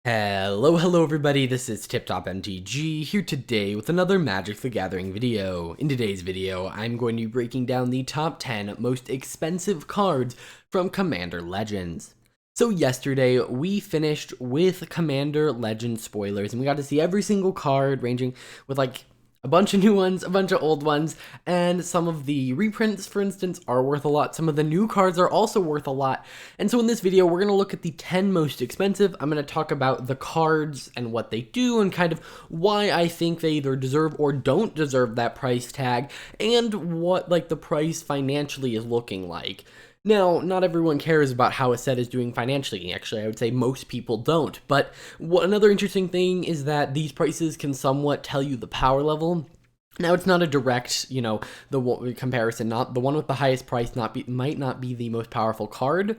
Hello everybody, this is TipTopMTG here today with another Magic the Gathering video. In today's video, I'm going to be breaking down the top 10 most expensive cards from Commander Legends. So yesterday, we finished with Commander Legends spoilers, and we got to see every single card ranging with like a bunch of new ones, a bunch of old ones, and some of the reprints, for instance, are worth a lot. Some of the new cards are also worth a lot. And so in this video, we're going to look at the 10 most expensive. I'm going to talk about the cards and what they do and kind of why I think they either deserve or don't deserve that price tag and what like the price financially is looking like. Now, not everyone cares about how a set is doing financially. Actually, I would say most people don't. But another interesting thing is that these prices can somewhat tell you the power level. Now, it's not a direct, the comparison. Not the one with the highest price might not be the most powerful card.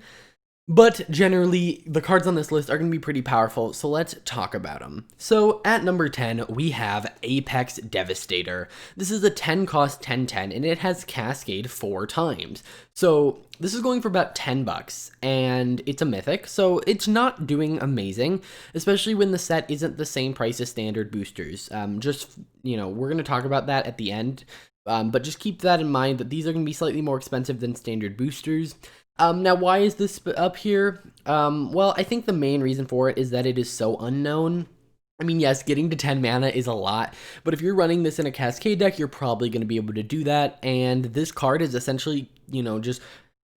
But generally, the cards on this list are going to be pretty powerful, so let's talk about them. So at number 10, we have Apex Devastator. This is a 10 cost 10/10, and it has Cascade 4 times. So this is going for about 10 bucks, and it's a mythic, so it's not doing amazing, especially when the set isn't the same price as standard boosters. We're going to talk about that at the end, but just keep that in mind that these are going to be slightly more expensive than standard boosters. Now, why is this up here? Well, I think the main reason for it is that it is so unknown. I mean, yes, getting to 10 mana is a lot, but if you're running this in a Cascade deck, you're probably going to be able to do that, and this card is essentially,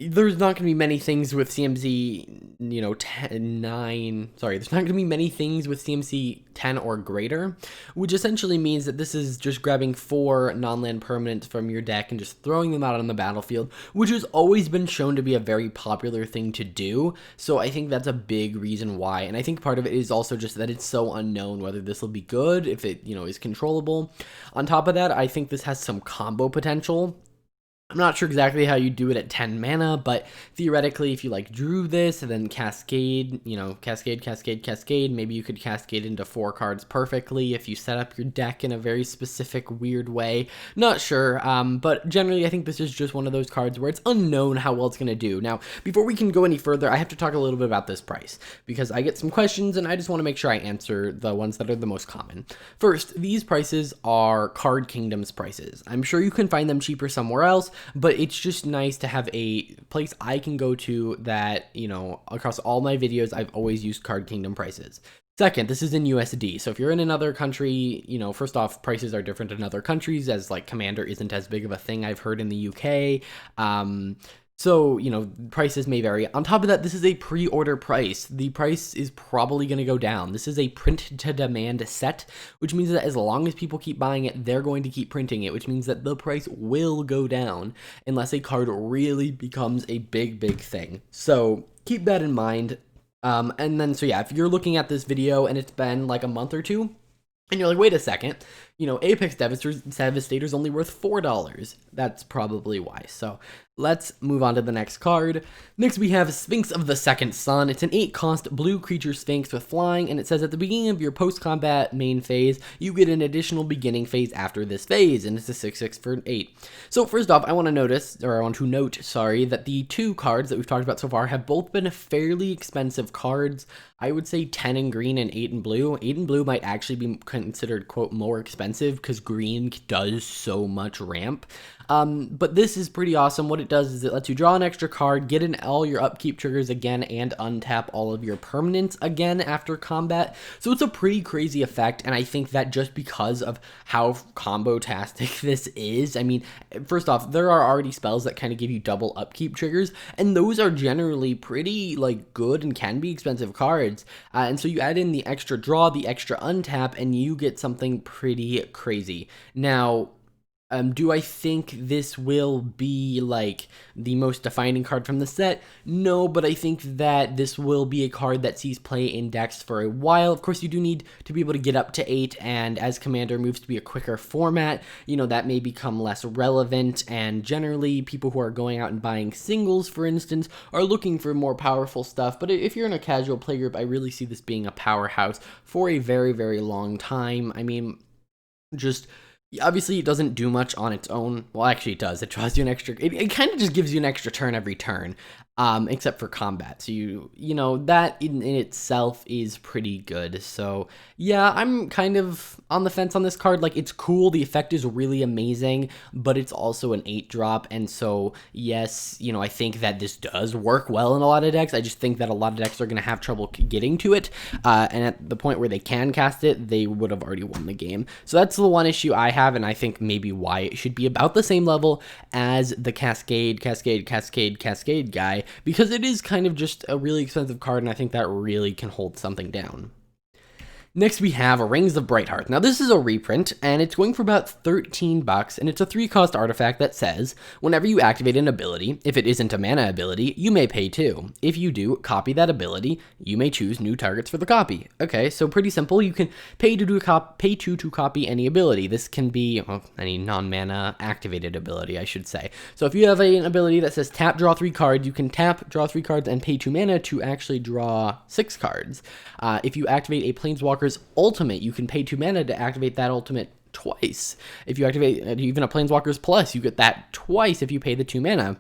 there's not going to be many things with CMC, 9, there's not going to be many things with CMC 10 or greater, which essentially means that this is just grabbing 4 non-land permanents from your deck and just throwing them out on the battlefield, which has always been shown to be a very popular thing to do, so I think that's a big reason why, and I think part of it is also just that it's so unknown whether this will be good, if it, is controllable. On top of that, I think this has some combo potential. I'm not sure exactly how you do it at 10 mana, but theoretically, if you drew this and then cascade, cascade, maybe you could cascade into 4 cards perfectly if you set up your deck in a very specific, weird way. Not sure, but generally, I think this is just one of those cards where it's unknown how well it's going to do. Now, before we can go any further, I have to talk a little bit about this price, because I get some questions and I just want to make sure I answer the ones that are the most common. First, these prices are Card Kingdom's prices. I'm sure you can find them cheaper somewhere else, but it's just nice to have a place I can go to that, across all my videos, I've always used Card Kingdom prices. Second, this is in USD, so if you're in another country, first off, prices are different in other countries, as Commander isn't as big of a thing, I've heard, in the UK. So, prices may vary. On top of that, this is a pre-order price. The price is probably going to go down. This is a print-to-demand set, which means that as long as people keep buying it, they're going to keep printing it, which means that the price will go down unless a card really becomes a big, big thing. So, keep that in mind. If you're looking at this video and it's been like a month or two, and you're like, wait a second, Apex Devastator is only worth $4. That's probably why. So let's move on to the next card. Next, we have Sphinx of the Second Sun. It's an 8-cost blue creature Sphinx with flying, and it says at the beginning of your post-combat main phase, you get an additional beginning phase after this phase, and it's a 6/6 for 8. So first off, I want to note, that the 2 cards that we've talked about so far have both been fairly expensive cards. I would say 10 in green and 8 in blue. 8 in blue might actually be considered, quote, more expensive because green does so much ramp. But this is pretty awesome. What it does is it lets you draw an extra card, get in all your upkeep triggers again, and untap all of your permanents again after combat. So it's a pretty crazy effect, and I think that just because of how combo-tastic this is, I mean, first off, there are already spells that kind of give you double upkeep triggers, and those are generally pretty, good and can be expensive cards. And so you add in the extra draw, the extra untap, and you get something pretty crazy. Now, do I think this will be the most defining card from the set? No, but I think that this will be a card that sees play in decks for a while. Of course, you do need to be able to get up to 8, and as Commander moves to be a quicker format, that may become less relevant, and generally, people who are going out and buying singles, for instance, are looking for more powerful stuff, but if you're in a casual play group, I really see this being a powerhouse for a very, very long time. I mean, obviously, it doesn't do much on its own. Well, actually, it does. It draws you an extra... It kind of just gives you an extra turn every turn. except for combat. So you know, that in itself is pretty good. So yeah, I'm kind of on the fence on this card. Like, it's cool, the effect is really amazing, but it's also an 8-drop, and so yes, you know, I think that this does work well in a lot of decks. I just think that a lot of decks are going to have trouble getting to it, and at the point where they can cast it, they would have already won the game. So that's the one issue I have, and I think maybe why it should be about the same level as the Cascade guy, because it is kind of just a really expensive card, and I think that really can hold something down. Next, we have Rings of Brighthearth. Now, this is a reprint, and it's going for about 13 bucks, and it's a 3-cost artifact that says, whenever you activate an ability, if it isn't a mana ability, you may pay 2. If you do, copy that ability. You may choose new targets for the copy. Okay, so pretty simple. You can pay 2 to copy any ability. This can be any non-mana activated ability, I should say. So if you have an ability that says tap, draw 3 cards, you can tap, draw 3 cards, and pay 2 mana to actually draw 6 cards. If you activate a Planeswalker's ultimate, you can pay 2 mana to activate that ultimate twice. If you activate even a Planeswalker's Plus, you get that twice if you pay the 2 mana.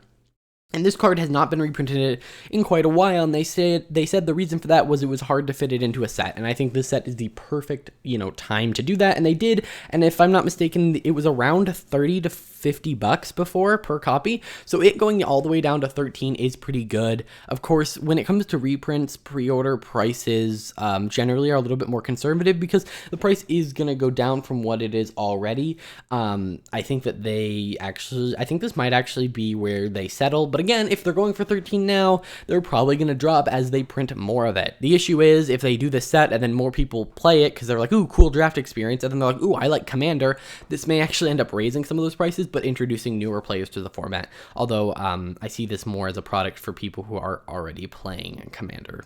And this card has not been reprinted in quite a while, and they said the reason for that was it was hard to fit it into a set, and I think this set is the perfect, you know, time to do that, and they did. And if I'm not mistaken, it was around 30 to 50 bucks before per copy, so it going all the way down to 13 is pretty good. Of course, when it comes to reprints, pre-order prices generally are a little bit more conservative because the price is going to go down from what it is already. I think that I think this might actually be where they settle, but again, if they're going for 13 now, they're probably going to drop as they print more of it. The issue is if they do this set and then more people play it because they're like, ooh, cool draft experience, and then they're like, ooh, I like Commander, this may actually end up raising some of those prices, but introducing newer players to the format. Although I see this more as a product for people who are already playing Commander.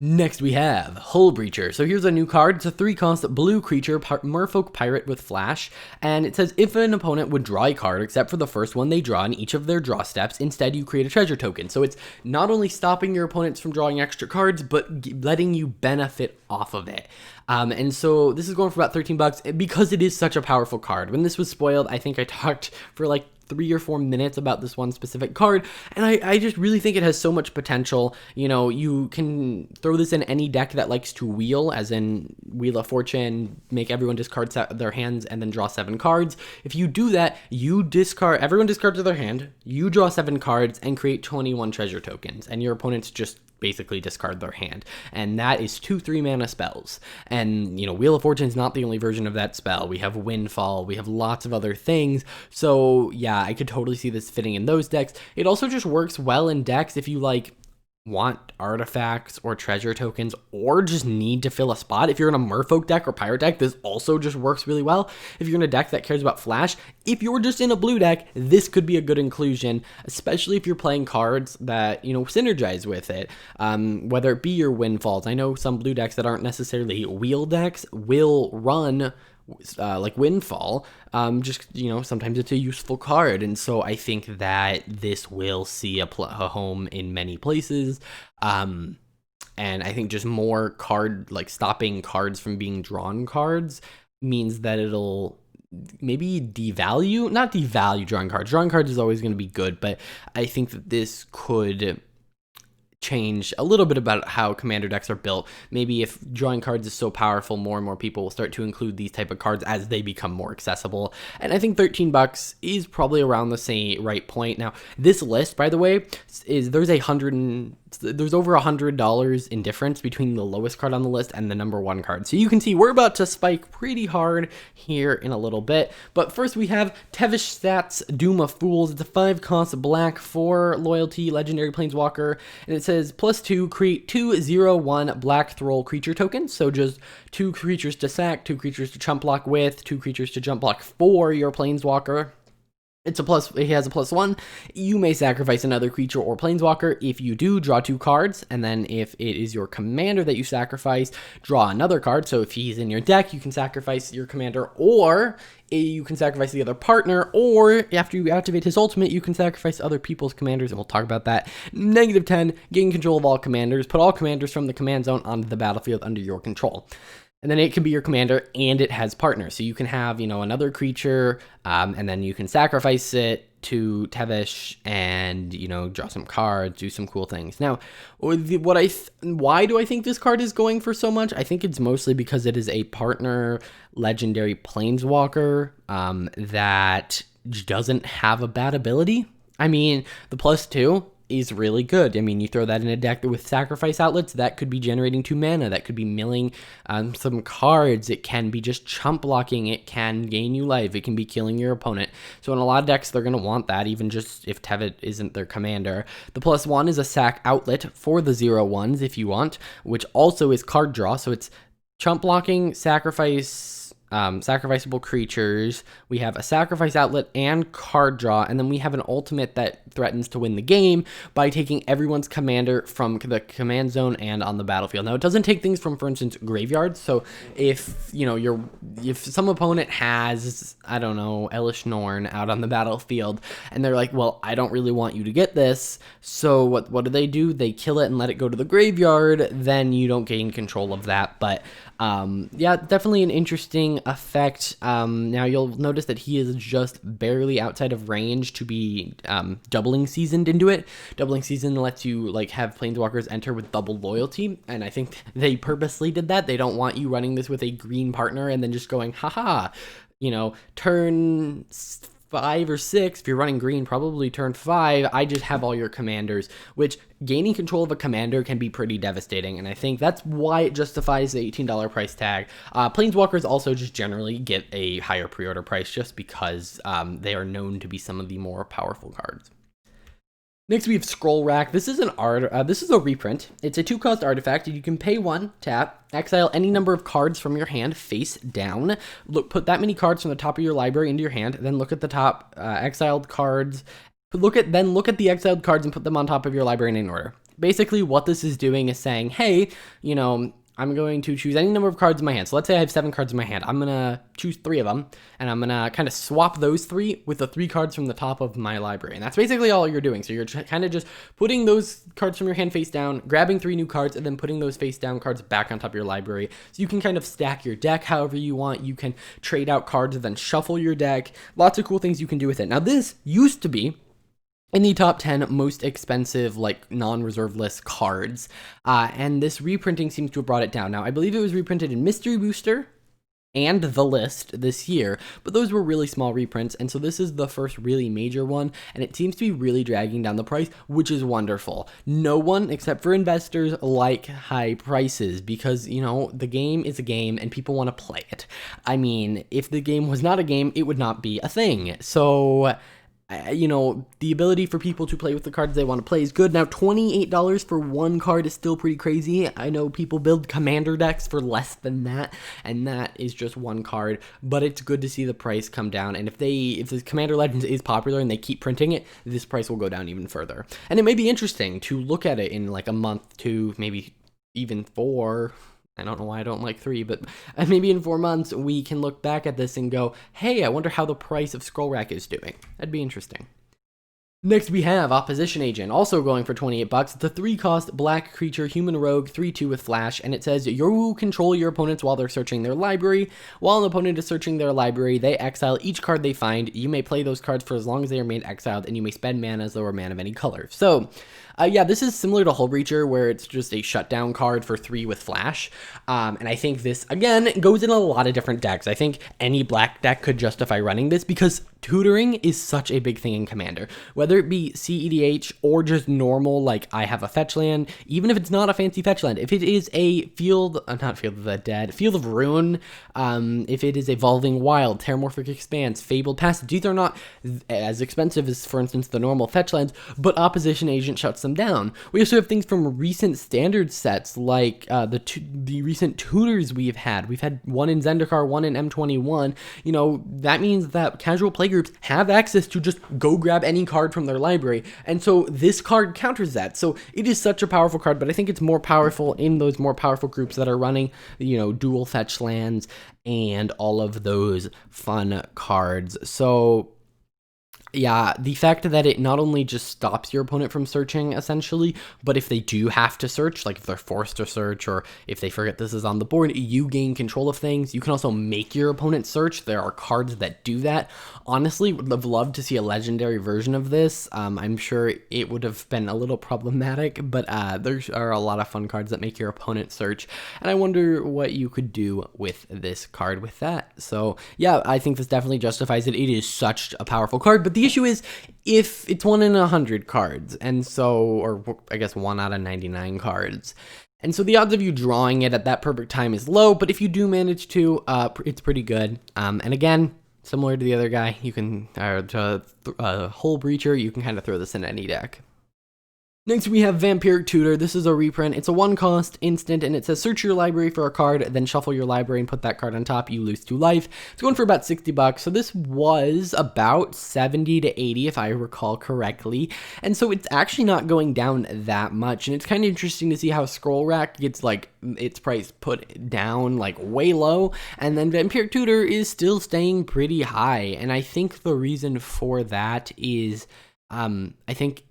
Next, we have Hull Breacher. So here's a new card. It's a 3-cost blue creature, Merfolk Pirate with Flash, and it says if an opponent would draw a card except for the first one they draw in each of their draw steps, instead you create a treasure token. So it's not only stopping your opponents from drawing extra cards, but letting you benefit off of it. And so this is going for about 13 bucks because it is such a powerful card. When this was spoiled, I think I talked for like 3 or 4 minutes about this one specific card, and I just really think it has so much potential. You know, you can throw this in any deck that likes to wheel, as in Wheel of Fortune, make everyone discard their hands and then draw 7 cards. If you do that, everyone discards their hand, you draw 7 cards and create 21 treasure tokens, and your opponents just basically discard their hand, and that is 2 3-mana spells. And you know, Wheel of Fortune is not the only version of that spell. We have Windfall, we have lots of other things. So yeah, I could totally see this fitting in those decks. It also just works well in decks if you like want artifacts or treasure tokens or just need to fill a spot. If you're in a Merfolk deck or Pirate deck, this also just works really well. If you're in a deck that cares about Flash, if you're just in a blue deck, this could be a good inclusion, especially if you're playing cards that, you know, synergize with it, whether it be your Windfalls. I know some blue decks that aren't necessarily wheel decks will run like Windfall, just, you know, sometimes it's a useful card, and so I think that this will see a home in many places, and I think just more stopping cards from being drawn cards means that it'll maybe not devalue drawing cards. Drawing cards is always going to be good, but I think that this could change a little bit about how Commander decks are built. Maybe if drawing cards is so powerful, more and more people will start to include these type of cards as they become more accessible. And I think 13 bucks is probably around the same right point. Now, this list, by the way, there's over $100 in difference between the lowest card on the list and the number 1 card. So you can see we're about to spike pretty hard here in a little bit. But first we have Tevish Stats, Doom of Fools. It's a 5-cost black 4 loyalty legendary planeswalker, and it says +2, create 2/0/1 black thrall creature tokens. So just 2 creatures to sack, 2 creatures to chump block with, 2 creatures to jump block for your planeswalker. It has a +1. You may sacrifice another creature or planeswalker. If you do, draw 2 cards, and then if it is your commander that you sacrifice, draw another card. So if he's in your deck, you can sacrifice your commander, or you can sacrifice the other partner, or after you activate his ultimate, you can sacrifice other people's commanders, and we'll talk about that. -10, gain control of all commanders. Put all commanders from the command zone onto the battlefield under your control. And then it can be your commander, and it has partners. So you can have, you know, another creature, and then you can sacrifice it, to Tevish and, you know, draw some cards, do some cool things. Now, why do I think this card is going for so much? I think it's mostly because it is a partner legendary planeswalker that doesn't have a bad ability. I mean, the +2 is really good. I mean, you throw that in a deck with sacrifice outlets, that could be generating 2 mana, that could be milling some cards, it can be just chump blocking, it can gain you life, it can be killing your opponent. So in a lot of decks, they're going to want that, even just if Tevish isn't their commander. The +1 is a sack outlet for the 0/1s if you want, which also is card draw, so it's chump blocking, sacrificable creatures. We have a sacrifice outlet and card draw, and then we have an ultimate that threatens to win the game by taking everyone's commander from the command zone and on the battlefield. Now, it doesn't take things from, for instance, graveyards. So if, you know, if some opponent has, I don't know, Elish Norn out on the battlefield, and they're like, well, I don't really want you to get this, so what do? They kill it and let it go to the graveyard, then you don't gain control of that. But yeah, definitely an interesting effect. Now you'll notice that he is just barely outside of range to be doubling seasoned into it. Doubling season lets you like have planeswalkers enter with double loyalty, and I think they purposely did that. They don't want you running this with a green partner and then just going, haha, you know, turn 5 or 6, if you're running green, probably turn 5, I just have all your commanders, which gaining control of a commander can be pretty devastating, and I think that's why it justifies the $18 price tag. Planeswalkers also just generally get a higher pre-order price just because they are known to be some of the more powerful cards. Next, we have Scroll Rack. This is this is a reprint. It's a 2-cost artifact. You can pay 1, tap, exile any number of cards from your hand face down. Put that many cards from the top of your library into your hand. Then look at the top exiled cards. Look at the exiled cards and put them on top of your library in order. Basically, what this is doing is saying, hey, you know, I'm going to choose any number of cards in my hand. So let's say I have 7 cards in my hand. I'm going to choose 3 of them, and I'm going to kind of swap those 3 with the 3 cards from the top of my library. And that's basically all you're doing. So you're kind of just putting those cards from your hand face down, grabbing 3 new cards, and then putting those face down cards back on top of your library. So you can kind of stack your deck however you want. You can trade out cards and then shuffle your deck. Lots of cool things you can do with it. Now, this used to be in the top 10 most expensive, like, non-reserve list cards. And this reprinting seems to have brought it down. Now, I believe it was reprinted in Mystery Booster and The List this year, but those were really small reprints, and so this is the first really major one, and it seems to be really dragging down the price, which is wonderful. No one, except for investors, like high prices, because, you know, the game is a game, and people want to play it. I mean, if the game was not a game, it would not be a thing. So, you know, the ability for people to play with the cards they want to play is good. Now, $28 for 1 card is still pretty crazy. I know people build commander decks for less than that, and that is just 1 card, but it's good to see the price come down. And if the Commander Legends is popular and they keep printing it, this price will go down even further. And it may be interesting to look at it in like a month, 2, maybe even 4. I don't know why I don't like 3, but maybe in 4 months, we can look back at this and go, hey, I wonder how the price of Scroll Rack is doing. That'd be interesting. Next, we have Opposition Agent, also going for $28. It's a 3-cost black creature, human rogue, 3/2 with flash, and it says you control your opponents while they're searching their library. While an opponent is searching their library, they exile each card they find. You may play those cards for as long as they remain exiled, and you may spend mana as though a mana of any color. So, yeah, this is similar to Hull Breacher, where it's just a shutdown card for 3 with flash. And I think this, again, goes in a lot of different decks. I think any black deck could justify running this because tutoring is such a big thing in Commander. Whether it be CEDH or just normal, like I have a fetch land, even if it's not a fancy fetch land, if it is a Field of the Dead, Field of Ruin, if it is Evolving Wild, Terramorphic Expanse, Fabled Passage, these are not as expensive as, for instance, the normal fetch lands, but Opposition Agent shuts them down. We also have things from recent standard sets, like the recent tutors we've had. We've had one in Zendikar, one in M21. You know, that means that casual playgroups have access to just go grab any card from their library, and so this card counters that. So it is such a powerful card, but I think it's more powerful in those more powerful groups that are running, you know, dual fetch lands and all of those fun cards. So Yeah, the fact that it not only just stops your opponent from searching, essentially, but if they do have to search, like if they're forced to search or if they forget this is on the board, you gain control of things. You can also make your opponent search. There are cards that do that. Honestly, would have loved to see a legendary version of this. I'm sure it would have been a little problematic, but there are a lot of fun cards that make your opponent search, and I wonder what you could do with this card with that. So yeah, I think this definitely justifies it. It is such a powerful card, but the issue is if it's 1 in 100 cards, and so, or I guess 1 out of 99 cards, and so the odds of you drawing it at that perfect time is low, but if you do manage to, it's pretty good. And again, similar to the other guy, you can, Hull Breacher, you can kind of throw this in any deck. Next, we have Vampiric Tutor. This is a reprint. It's a 1-cost instant, and it says search your library for a card, then shuffle your library and put that card on top. You lose 2 life. It's going for about $60. So this was about 70 to 80, if I recall correctly. And so it's actually not going down that much. And it's kind of interesting to see how Scroll Rack gets like its price put down like way low, and then Vampiric Tutor is still staying pretty high. And I think the reason for that is, I think,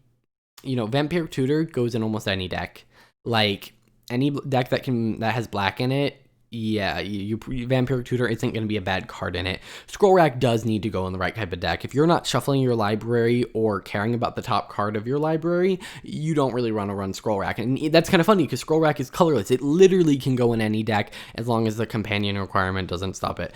you know, Vampiric Tutor goes in almost any deck. Like, any deck that has black in it, yeah, Vampiric Tutor isn't going to be a bad card in it. Scroll Rack does need to go in the right type of deck. If you're not shuffling your library or caring about the top card of your library, you don't really want to run Scroll Rack. And that's kind of funny because Scroll Rack is colorless. It literally can go in any deck as long as the companion requirement doesn't stop it.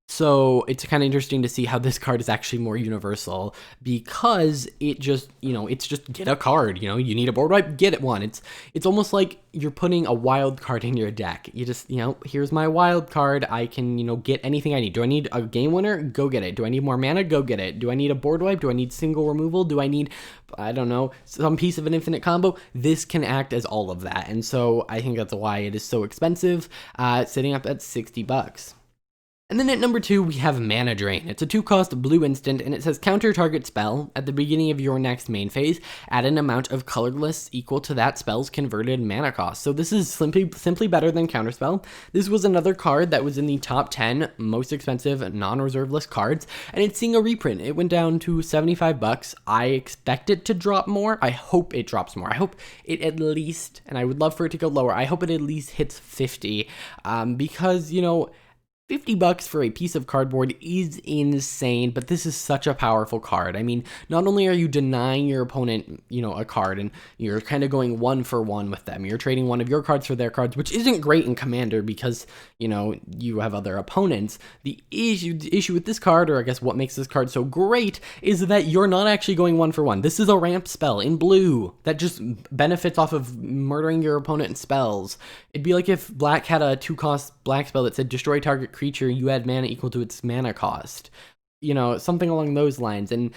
So it's kind of interesting to see how this card is actually more universal because it just, you know, it's just get a card, you know, you need a board wipe, get it one. It's almost like you're putting a wild card in your deck. You just, you know, here's my wild card. I can, you know, get anything I need. Do I need a game winner? Go get it. Do I need more mana? Go get it. Do I need a board wipe? Do I need single removal? Do I need, I don't know, some piece of an infinite combo? This can act as all of that. And so I think that's why it is so expensive, sitting up at $60. And then at number 2, we have Mana Drain. It's a 2-cost blue instant, and it says counter target spell. At the beginning of your next main phase, add an amount of colorless equal to that spell's converted mana cost. So this is simply better than Counterspell. This was another card that was in the top 10 most expensive non-reserve list cards, and it's seeing a reprint. It went down to $75. I expect it to drop more. I hope it drops more. I hope it at least, and I would love for it to go lower, I hope it at least hits 50, because, you know, $50 for a piece of cardboard is insane, but this is such a powerful card. I mean, not only are you denying your opponent, you know, a card, and you're kind of going 1-for-1 with them. You're trading one of your cards for their cards, which isn't great in Commander because, you know, you have other opponents. The issue with this card, or I guess what makes this card so great, is that you're not actually going 1-for-1. This is a ramp spell in blue that just benefits off of murdering your opponent in spells. It'd be like if black had a 2-cost black spell that said destroy target creature, you add mana equal to its mana cost, you know, something along those lines. And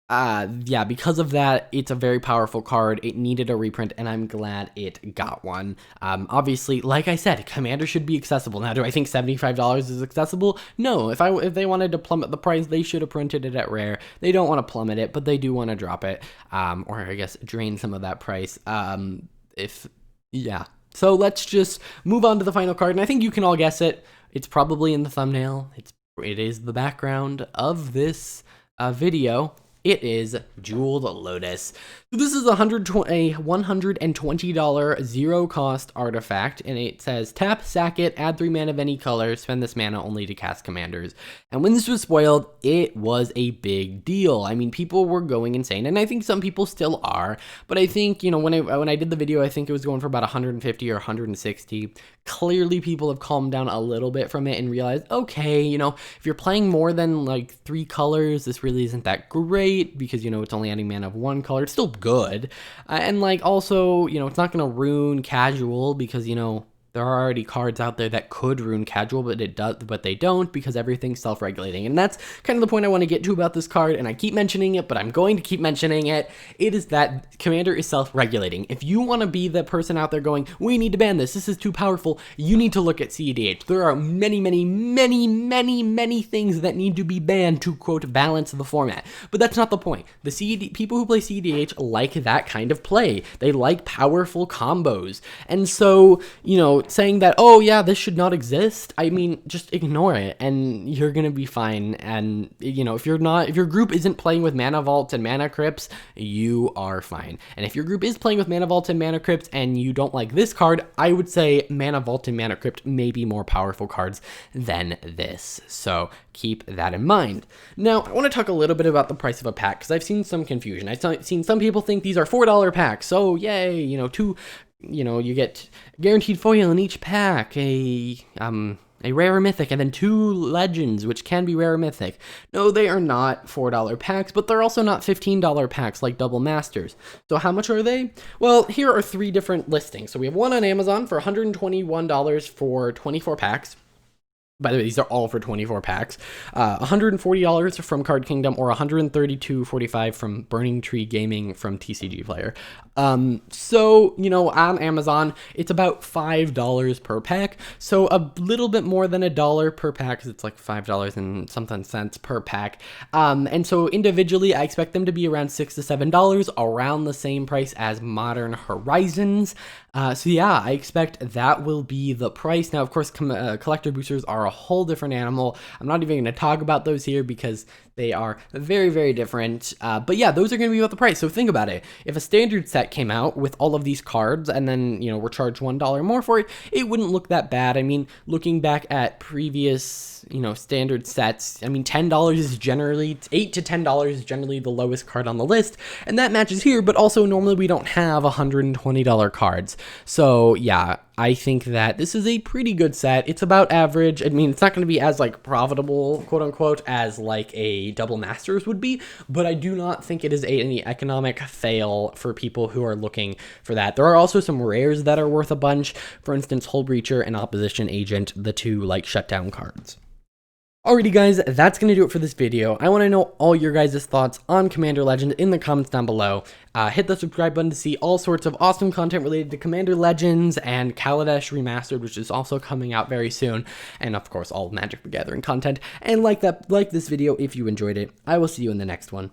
yeah, because of that, it's a very powerful card. It needed a reprint, and I'm glad it got one. Obviously, like I said, Commander should be accessible. Now, do I think $75 is accessible? No. If they wanted to plummet the price, they should have printed it at rare. They don't want to plummet it, but they do want to drop it, or I guess drain some of that price. Yeah. So let's just move on to the final card, and I think you can all guess it. It's probably in the thumbnail. It is the background of this video. It is Jeweled Lotus. So this is a $120 0-cost artifact, and it says tap, sack it, add 3 mana of any color, spend this mana only to cast commanders. And when this was spoiled, it was a big deal. I mean, people were going insane, and I think some people still are, but I think, you know, when I did the video, I think it was going for about 150 or 160. Clearly, people have calmed down a little bit from it and realized, okay, you know, if you're playing more than like 3 colors, this really isn't that great because, you know, it's only adding mana of 1 color. It's still good. And like also, you know, it's not going to ruin casual because, you know, there are already cards out there that could ruin casual, but they don't because everything's self-regulating. And that's kind of the point I want to get to about this card, and I keep mentioning it, but I'm going to keep mentioning it. It is that Commander is self-regulating. If you want to be the person out there going, we need to ban this is too powerful, you need to look at CEDH. There are many, many, many, many, many things that need to be banned to, quote, balance the format. But that's not the point. People who play CEDH like that kind of play. They like powerful combos. And so, you know, saying that, oh yeah, this should not exist, I mean, just ignore it and you're gonna be fine. And if your group isn't playing with mana vaults and mana crypts, you are fine. And if your group is playing with mana vaults and mana crypts and you don't like this card, I would say mana vault and mana crypt may be more powerful cards than this. So keep that in mind. Now, I want to talk a little bit about the price of a pack, because I've seen some confusion. I've seen some people think these are $4 packs, so yay, you get guaranteed foil in each pack, a rare or mythic, and then 2 legends, which can be rare or mythic. No, they are not $4 packs, but they're also not $15 packs like Double Masters. So how much are they? Well, here are 3 different listings. So we have one on Amazon for $121 for 24 packs. By the way, these are all for 24 packs. $140 from Card Kingdom, or $132.45 from Burning Tree Gaming from TCG Player. So, on Amazon, it's about $5 per pack. So a little bit more than $1 per pack, because it's like $5 and something cents per pack. And so individually, I expect them to be around $6 to $7, around the same price as Modern Horizons. So yeah, I expect that will be the price. Now, of course, collector boosters are a whole different animal. I'm not even going to talk about those here because they are very, very different. But yeah, those are going to be about the price. So think about it. If a standard set came out with all of these cards and then, we're charged $1 more for it, it wouldn't look that bad. I mean, looking back at previous, standard sets, I mean, $10 is generally, $8 to $10 is generally the lowest card on the list. And that matches here, but also normally we don't have $120 cards. So yeah, I think that this is a pretty good set. It's about average. I mean, it's not going to be as profitable, quote unquote, as a Double Masters would be, but I do not think it is any economic fail for people who are looking for that. There are also some rares that are worth a bunch. For instance, Hull Breacher and Opposition Agent, the 2 shutdown cards. Alrighty guys, that's going to do it for this video. I want to know all your guys' thoughts on Commander Legend in the comments down below. Hit the subscribe button to see all sorts of awesome content related to Commander Legends and Kaladesh Remastered, which is also coming out very soon. And of course, all Magic the Gathering content. And like this video if you enjoyed it. I will see you in the next one.